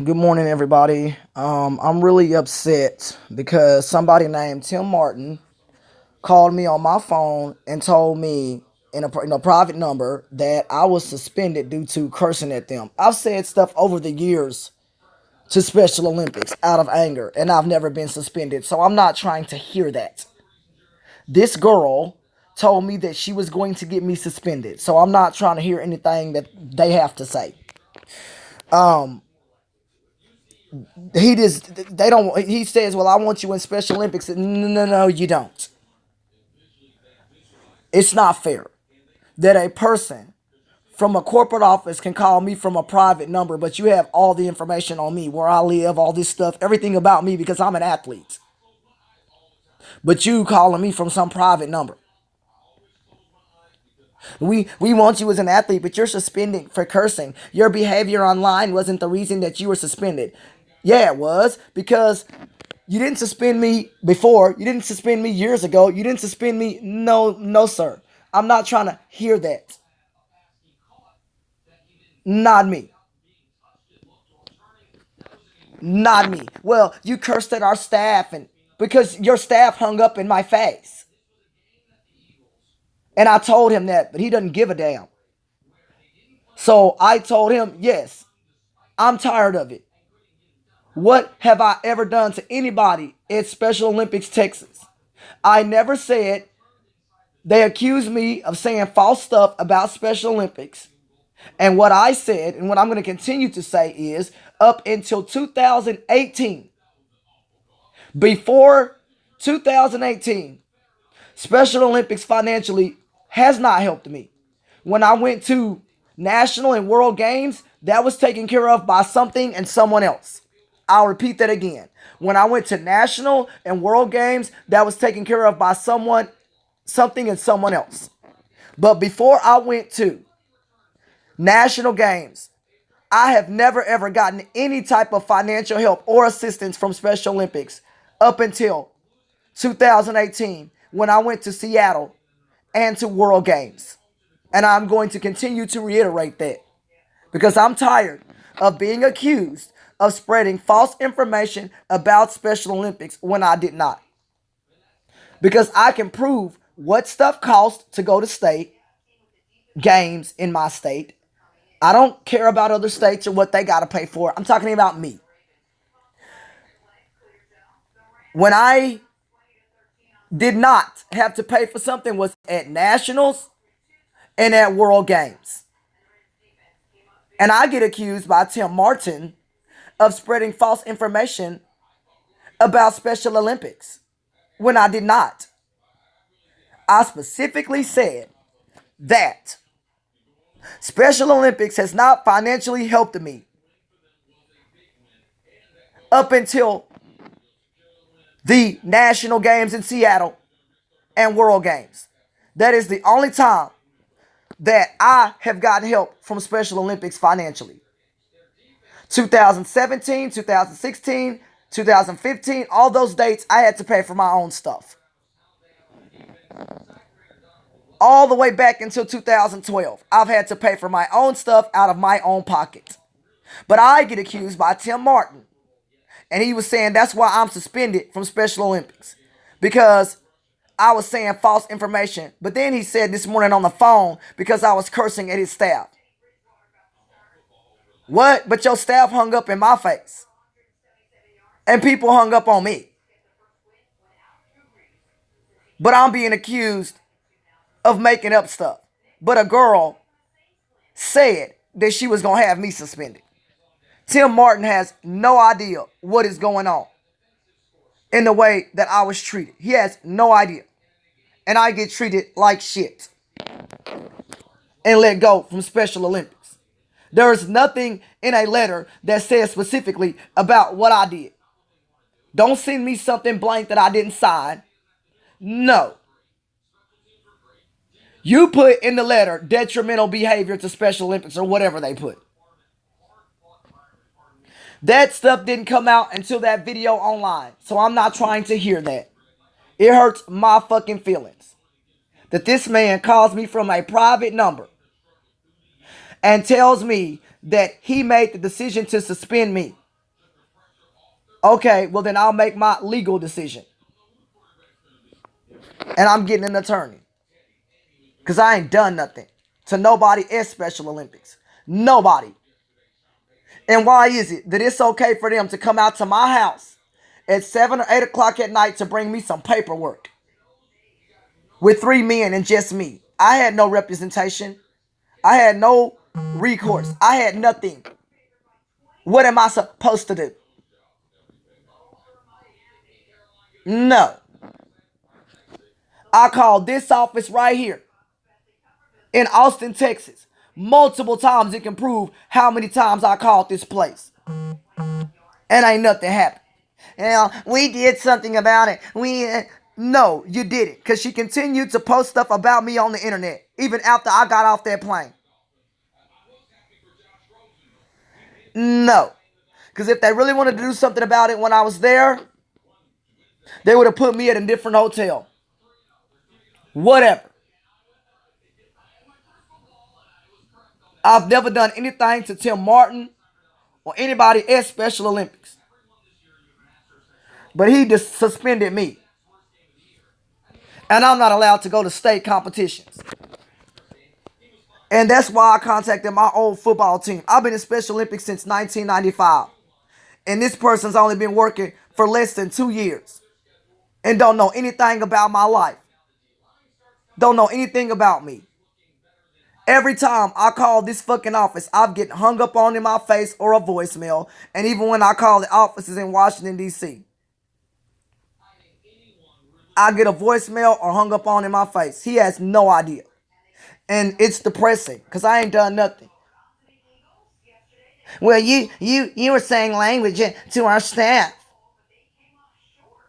Good morning, everybody. I'm really upset because somebody named Tim Martin called me on my phone and told me in a private number that I was suspended due to cursing at them. I've said stuff over the years to Special Olympics out of anger, and I've never been suspended, so I'm not trying to hear that. This girl told me that she was going to get me suspended, so I'm not trying to hear anything that they have to say. Um, they don't, he says, well, I want you in Special Olympics. No, you don't. It's not fair that a person from a corporate office can call me from a private number, but you have all the information on me, where I live, all this stuff, everything about me, because I'm an athlete. But you calling me from some private number. We want you as an athlete, but you're suspended for cursing. Your behavior online wasn't the reason that you were suspended. Yeah, it was, because you didn't suspend me before. You didn't suspend me years ago. You didn't suspend me. No, sir. I'm not trying to hear that. Not me. Not me. Well, you cursed at our staff and because your staff hung up in my face. And I told him that, but he doesn't give a damn. So I told him, yes, I'm tired of it. What have I ever done to anybody at Special Olympics Texas? I never said. They accused me of saying false stuff about Special Olympics. And what I said, and what I'm going to continue to say is, up until 2018, before 2018, Special Olympics financially has not helped me. When I went to national and world games, that was taken care of by something and someone else. I'll repeat that again. When I went to national and world games, that was taken care of by someone, something, and someone else. But before I went to national games, I have never ever gotten any type of financial help or assistance from Special Olympics up until 2018 when I went to Seattle and to World Games. And I'm going to continue to reiterate that because I'm tired of being accused of spreading false information about Special Olympics when I did not. Because I can prove what stuff costs to go to state games in my state. I don't care about other states or what they got to pay for. I'm talking about me. When I did not have to pay for something was at nationals and at world games. And I get accused by Tim Martin of spreading false information about Special Olympics when I did not. I specifically said that Special Olympics has not financially helped me up until the national games in Seattle and world games. That is the only time that I have gotten help from Special Olympics financially. 2017, 2016, 2015, all those dates I had to pay for my own stuff. All the way back until 2012, I've had to pay for my own stuff out of my own pocket. But I get accused by Tim Martin. And he was saying that's why I'm suspended from Special Olympics. Because I was saying false information. But then he said this morning on the phone because I was cursing at his staff. What? But your staff hung up in my face. And people hung up on me. But I'm being accused of making up stuff. But a girl said that she was going to have me suspended. Tim Martin has no idea what is going on in the way that I was treated. He has no idea. And I get treated like shit and let go from Special Olympics. There is nothing in a letter that says specifically about what I did. Don't send me something blank that I didn't sign. No. You put in the letter detrimental behavior to Special Olympics or whatever they put. That stuff didn't come out until that video online. So I'm not trying to hear that. It hurts my fucking feelings that this man calls me from a private number and tells me that he made the decision to suspend me Okay, well then I'll make my legal decision. And I'm getting an attorney. Because I ain't done nothing to nobody at Special Olympics. Nobody. And why is it that it's okay for them to come out to my house at 7 or 8 o'clock at night to bring me some paperwork with 3 men and just me? I had no representation. I had no recourse. I had nothing. What am I supposed to do? No. I called this office right here in Austin, Texas. Multiple times. It can prove how many times I called this place. And ain't nothing happened. We did something about it. No, you didn't. Because she continued to post stuff about me on the internet. Even after I got off that plane. No. Because if they really wanted to do something about it when I was there, they would have put me at a different hotel. Whatever. I've never done anything to Tim Martin or anybody at Special Olympics. But he just suspended me. And I'm not allowed to go to state competitions. And that's why I contacted my old football team. I've been in Special Olympics since 1995. And this person's only been working for less than 2 years. And don't know anything about my life. Don't know anything about me. Every time I call this fucking office, I'm getting hung up on in my face or a voicemail. And even when I call the offices in Washington, D.C., I get a voicemail or hung up on in my face. He has no idea. And it's depressing because I ain't done nothing. Well, you were saying language to our staff.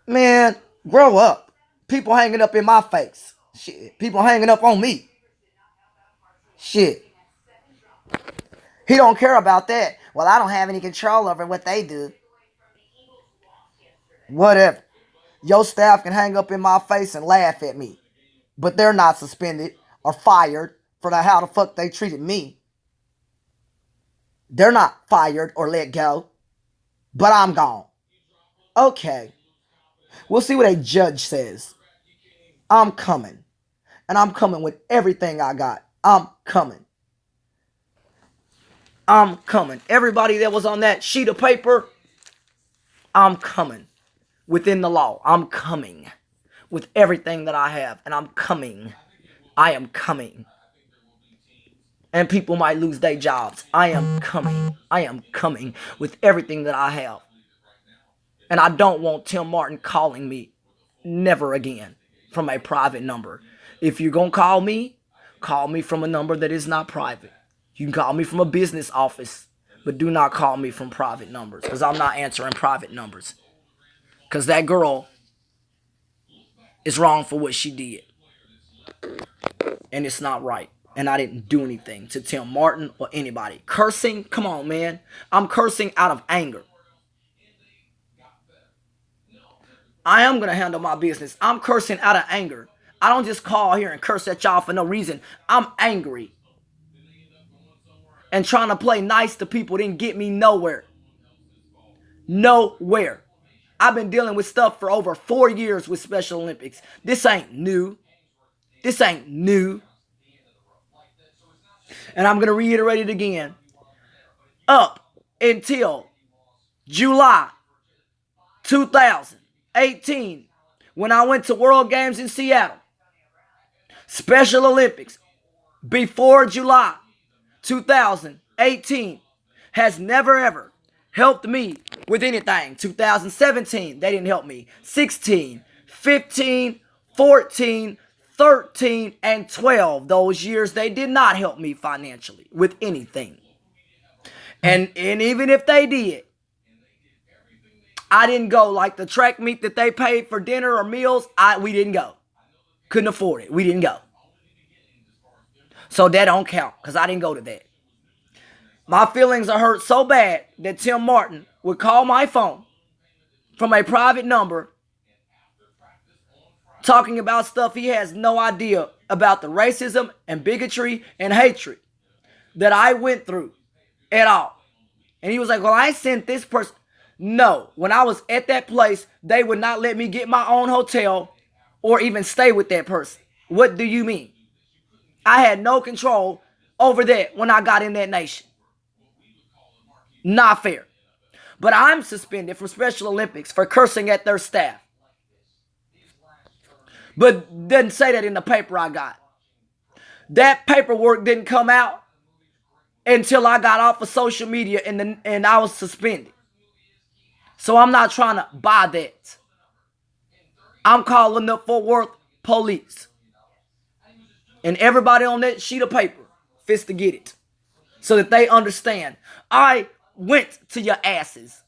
Man, grow up. People hanging up in my face. Shit. People hanging up on me. Shit. He don't care about that. Well, I don't have any control over what they do. Whatever. Your staff can hang up in my face and laugh at me. But they're not suspended or fired for how the fuck they treated me. They're not fired or let go. But I'm gone. Okay. We'll see what a judge says. I'm coming. And I'm coming with everything I got. I'm coming. I'm coming. Everybody that was on that sheet of paper, I'm coming. Within the law, I'm coming. With everything that I have. And I'm coming. I am coming. And people might lose their jobs. I am coming. I am coming with everything that I have. And I don't want Tim Martin calling me never again from a private number. If you're going to call me from a number that is not private. You can call me from a business office, but do not call me from private numbers because I'm not answering private numbers. Because that girl is wrong for what she did. And it's not right. And I didn't do anything to Tim Martin or anybody. Cursing? Come on, man. I'm cursing out of anger. I am going to handle my business. I'm cursing out of anger. I don't just call here and curse at y'all for no reason. I'm angry. And trying to play nice to people didn't get me nowhere. Nowhere. I've been dealing with stuff for over 4 years with Special Olympics. This ain't new. This ain't new. And I'm going to reiterate it again. Up until July 2018, when I went to World Games in Seattle, Special Olympics, before July 2018, has never ever helped me with anything. 2017, they didn't help me. 16, 15, 14, 13, and 12. Those years, they did not help me financially with anything. And even if they did, I didn't go. Like the track meet that they paid for dinner or meals, we didn't go. Couldn't afford it. We didn't go. So that don't count because I didn't go to that. My feelings are hurt so bad that Tim Martin would call my phone from a private number talking about stuff he has no idea about the racism and bigotry and hatred that I went through at all. And he was like, well, I sent this person. No, when I was at that place, they would not let me get my own hotel or even stay with that person. What do you mean? I had no control over that when I got in that nation. Not fair. But I'm suspended from Special Olympics for cursing at their staff. But didn't say that in the paper I got. That paperwork didn't come out until I got off of social media and I was suspended. So I'm not trying to buy that. I'm calling the Fort Worth police. And everybody on that sheet of paper fits to get it. So that they understand. I went to your asses.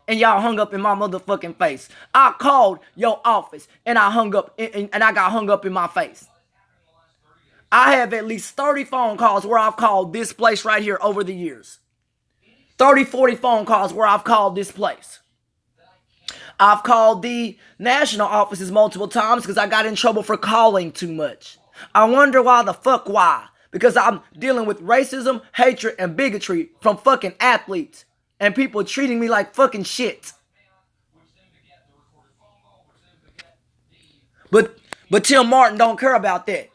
And y'all hung up in my motherfucking face. I called your office and I hung up and I got hung up in my face. I have at least 30 phone calls where I've called this place right here over the years. 30, 40 phone calls where I've called this place. I've called the national offices multiple times because I got in trouble for calling too much. I wonder why. Because I'm dealing with racism, hatred, and bigotry from fucking athletes. And people treating me like fucking shit. But Tim Martin don't care about that.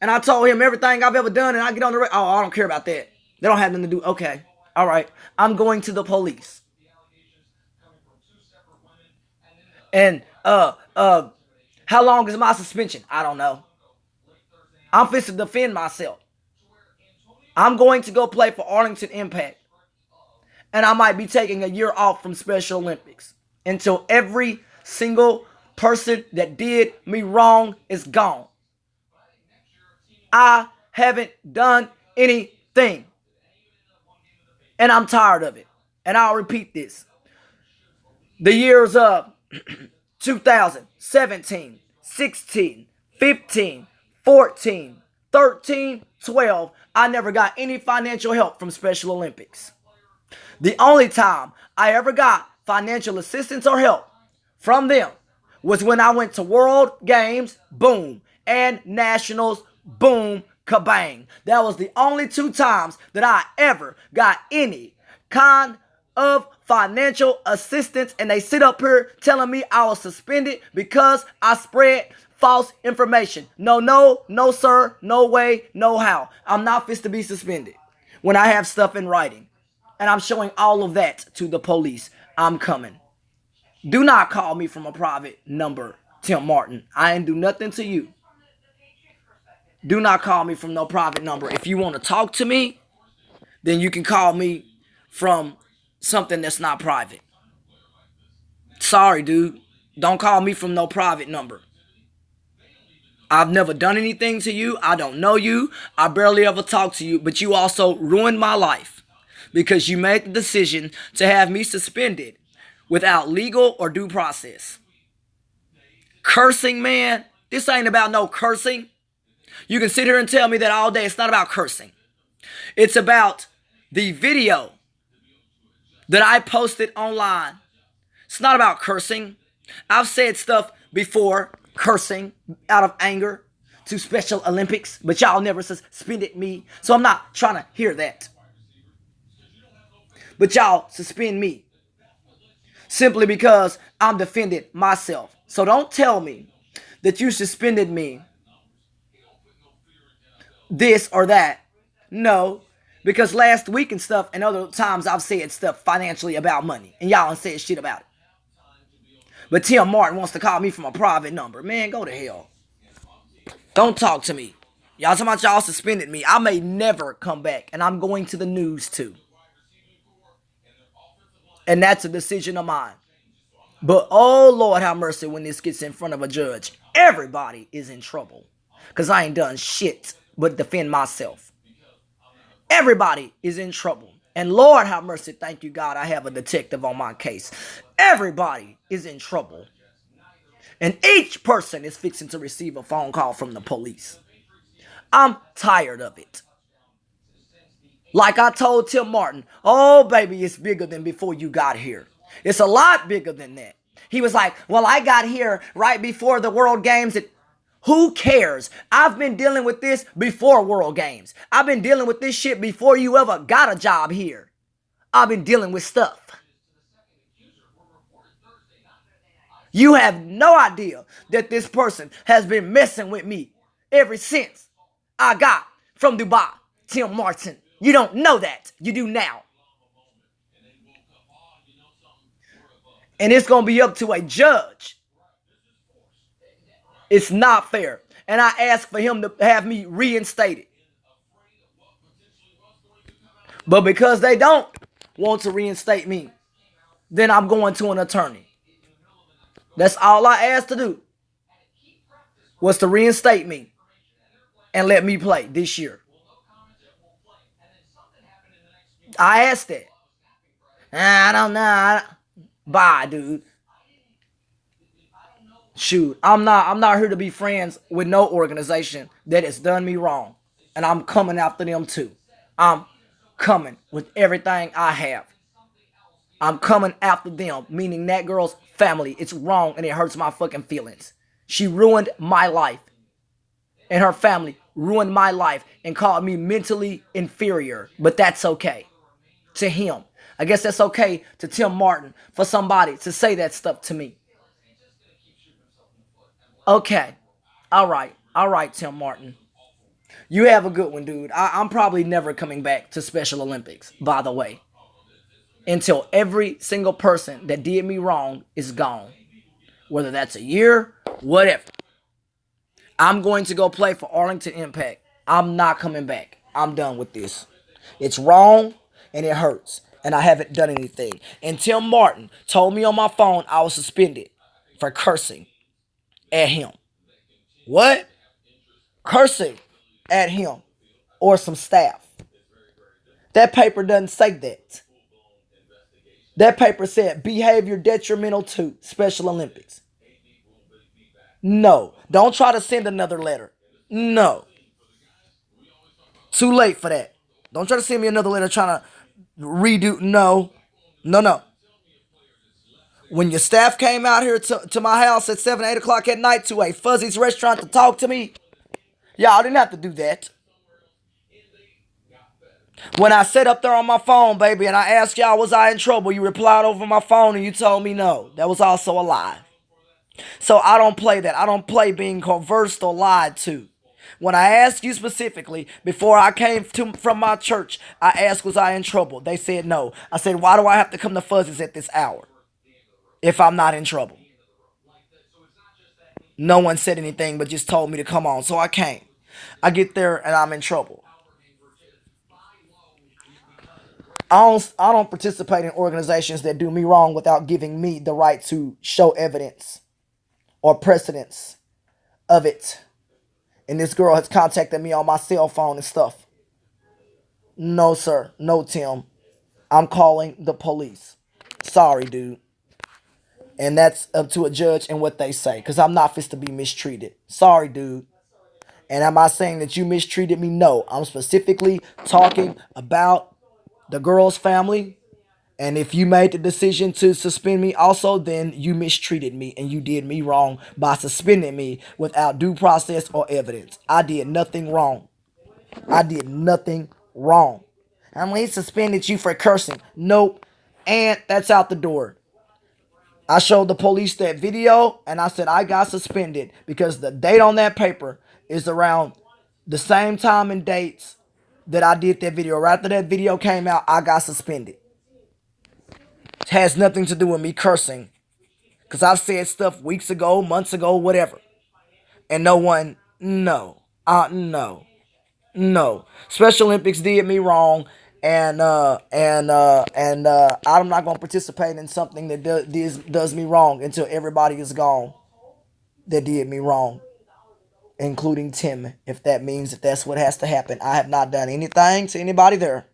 And I told him everything I've ever done and I get on the radio. Oh, I don't care about that. They don't have nothing to do. Okay. All right. I'm going to the police. And how long is my suspension? I don't know. I'm fit to defend myself. I'm going to go play for Arlington Impact. And I might be taking a year off from Special Olympics until every single person that did me wrong is gone. I haven't done anything. And I'm tired of it. And I'll repeat this. The years of 2017, 16, 15, 14, 13, 12, I never got any financial help from Special Olympics. The only time I ever got financial assistance or help from them was when I went to World Games, boom, and Nationals, boom, kabang. That was the only 2 times that I ever got any kind of financial assistance, and they sit up here telling me I was suspended because I spread false information. No, sir, no way, no how. I'm not fit to be suspended when I have stuff in writing. And I'm showing all of that to the police. I'm coming. Do not call me from a private number, Tim Martin. I ain't do nothing to you. Do not call me from no private number. If you want to talk to me, then you can call me from something that's not private. Sorry, dude. Don't call me from no private number. I've never done anything to you. I don't know you. I barely ever talk to you. But you also ruined my life because you made the decision to have me suspended without legal or due process. Cursing, man. This ain't about no cursing. You can sit here and tell me that all day. It's not about cursing. It's about the video that I posted online. It's not about cursing. I've said stuff before, cursing out of anger to Special Olympics, but y'all never suspended me. So I'm not trying to hear that. But y'all suspend me simply because I'm defending myself. So don't tell me that you suspended me this or that. No, because last week and stuff and other times I've said stuff financially about money and y'all ain't said shit about it. But Tim Martin wants to call me from a private number. Man, go to hell. Don't talk to me. Y'all talking about y'all suspended me. I may never come back and I'm going to the news too. And that's a decision of mine. But oh Lord have mercy when this gets in front of a judge. Everybody is in trouble. Because I ain't done shit but defend myself. Everybody is in trouble. And Lord have mercy, thank you God, I have a detective on my case. Everybody is in trouble. And each person is fixing to receive a phone call from the police. I'm tired of it. Like I told Tim Martin, oh baby, it's bigger than before you got here. It's a lot bigger than that. He was like, well, I got here right before the World Games. Who cares? I've been dealing with this before World Games. I've been dealing with this shit before you ever got a job here. I've been dealing with stuff. You have no idea that this person has been messing with me ever since I got from Dubai. Tim Martin. You don't know that. You do now. And it's going to be up to a judge. It's not fair. And I asked for him to have me reinstated. But because they don't want to reinstate me, then I'm going to an attorney. That's all I asked to do, was to reinstate me and let me play this year. I asked that. I don't know. Bye, dude. Shoot, I'm not here to be friends with no organization that has done me wrong. And I'm coming after them too. I'm coming with everything I have. I'm coming after them, meaning that girl's family. It's wrong and it hurts my fucking feelings. She ruined my life. And her family ruined my life and called me mentally inferior. But that's okay to him. I guess that's okay to Tim Martin for somebody to say that stuff to me. Okay. All right, Tim Martin. You have a good one, dude. I'm probably never coming back to Special Olympics, by the way, until every single person that did me wrong is gone. Whether that's a year, whatever. I'm going to go play for Arlington Impact. I'm not coming back. I'm done with this. It's wrong and it hurts. And I haven't done anything. And Tim Martin told me on my phone I was suspended for cursing at him. What? Cursing at him or some staff. That paper doesn't say that. That paper said behavior detrimental to Special Olympics. No. Don't try to send another letter. No. Too late for that. Don't try to send me another letter trying to redo. No. No. When your staff came out here to my house at 7, 8 o'clock at night to a Fuzzy's restaurant to talk to me, y'all didn't have to do that. When I sat up there on my phone, baby, and I asked y'all, was I in trouble? You replied over my phone and you told me no. That was also a lie. So I don't play that. I don't play being conversed or lied to. When I asked you specifically, before I came from my church, I asked, was I in trouble? They said no. I said, why do I have to come to Fuzzy's at this hour if I'm not in trouble? No one said anything but just told me to come on. So I came. I get there and I'm in trouble. I don't participate in organizations that do me wrong without giving me the right to show evidence or precedence of it. And this girl has contacted me on my cell phone and stuff. No, sir. No, Tim. I'm calling the police. Sorry, dude. And that's up to a judge and what they say. Because I'm not fit to be mistreated. Sorry, dude. And am I saying that you mistreated me? No. I'm specifically talking about the girl's family. And if you made the decision to suspend me also, then you mistreated me and you did me wrong by suspending me without due process or evidence. I did nothing wrong. I did nothing wrong. I mean, he suspended you for cursing. Nope. And that's out the door. I showed the police that video and I said I got suspended because the date on that paper is around the same time and dates that I did that video. Right after that video came out, I got suspended. It has nothing to do with me cursing. Because I've said stuff weeks ago, months ago, whatever. And no one, no. No. Special Olympics did me wrong. And I'm not going to participate in something that does me wrong until everybody is gone that did me wrong. Including Tim, if that means that that's what has to happen. I have not done anything to anybody there.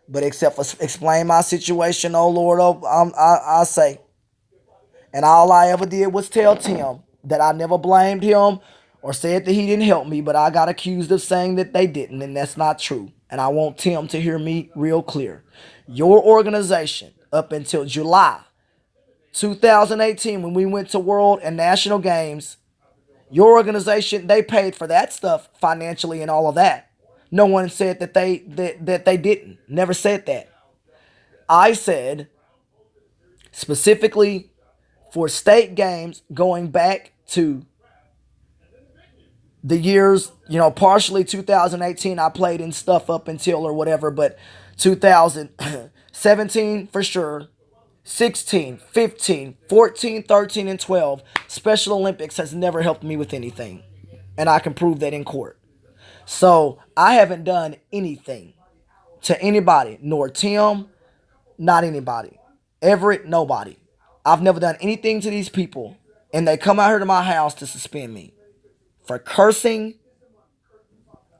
But except for explain my situation, oh Lord, I say. And all I ever did was tell Tim that I never blamed him or said that he didn't help me, but I got accused of saying that they didn't, and that's not true. And I want Tim to hear me real clear. Your organization, up until July 2018, when we went to World and National Games, your organization, they paid for that stuff financially and all of that. No one said that they didn't. Never said that. I said specifically for state games going back to the years, partially 2018, I played in stuff up until or whatever, but 2017 for sure, 16, 15, 14, 13, and 12, Special Olympics has never helped me with anything. And I can prove that in court. So I haven't done anything to anybody, nor Tim, not anybody. Everett, nobody. I've never done anything to these people. And they come out here to my house to suspend me for cursing.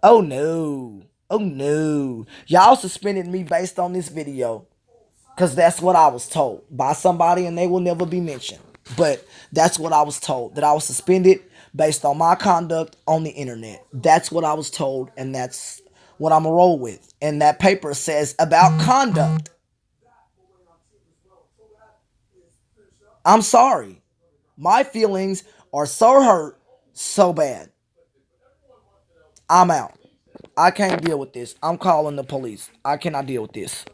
Oh no. Oh no. Y'all suspended me based on this video. Because that's what I was told by somebody and they will never be mentioned. But that's what I was told. That I was suspended based on my conduct on the internet. That's what I was told and that's what I'm going to roll with. And that paper says about conduct. I'm sorry. My feelings are so hurt, so bad. I'm out. I can't deal with this. I'm calling the police. I cannot deal with this.